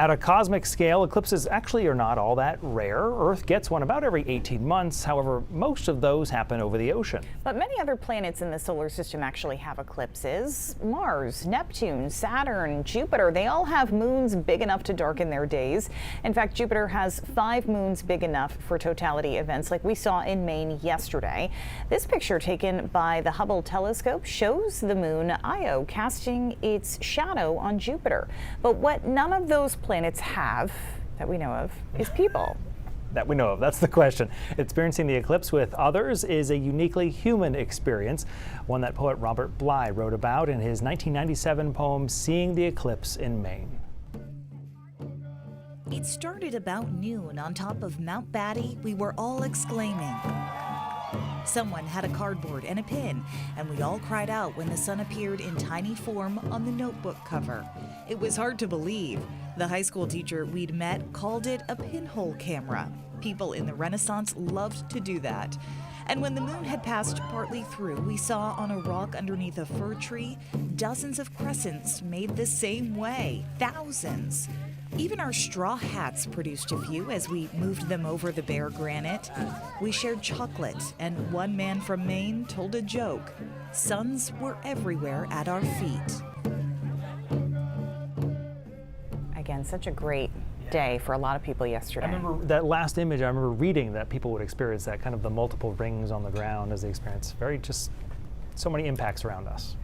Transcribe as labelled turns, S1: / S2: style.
S1: At a cosmic scale, eclipses actually are not all that rare. Earth gets one about every 18 months. However, most of those happen over the ocean.
S2: But many other planets in the solar system actually have eclipses. Mars, Neptune, Saturn, Jupiter, they all have moons big enough to darken their days. In fact, Jupiter has 5 moons big enough for totality events like we saw in Maine yesterday. This picture taken by the Hubble telescope shows the moon Io casting its shadow on Jupiter. But what none of those planets have, that we know of, is people.
S1: That we know of, that's the question. Experiencing the eclipse with others is a uniquely human experience, one that poet Robert Bly wrote about in his 1997 poem, Seeing the Eclipse in Maine.
S3: It started about noon on top of Mount Batty. We were all exclaiming. Someone had a cardboard and a pin, and we all cried out when the sun appeared in tiny form on the notebook cover. It was hard to believe. The high school teacher we'd met called it a pinhole camera. People in the Renaissance loved to do that. And when the moon had passed partly through, we saw on a rock underneath a fir tree dozens of crescents made the same way, thousands. Even our straw hats produced a few as we moved them over the bare granite. We shared chocolate, and one man from Maine told a joke. Suns were everywhere at our feet.
S2: Again, such a great day for a lot of people yesterday.
S1: I remember that last image, I remember reading that people would experience that kind of the multiple rings on the ground as they experience just so many impacts around us.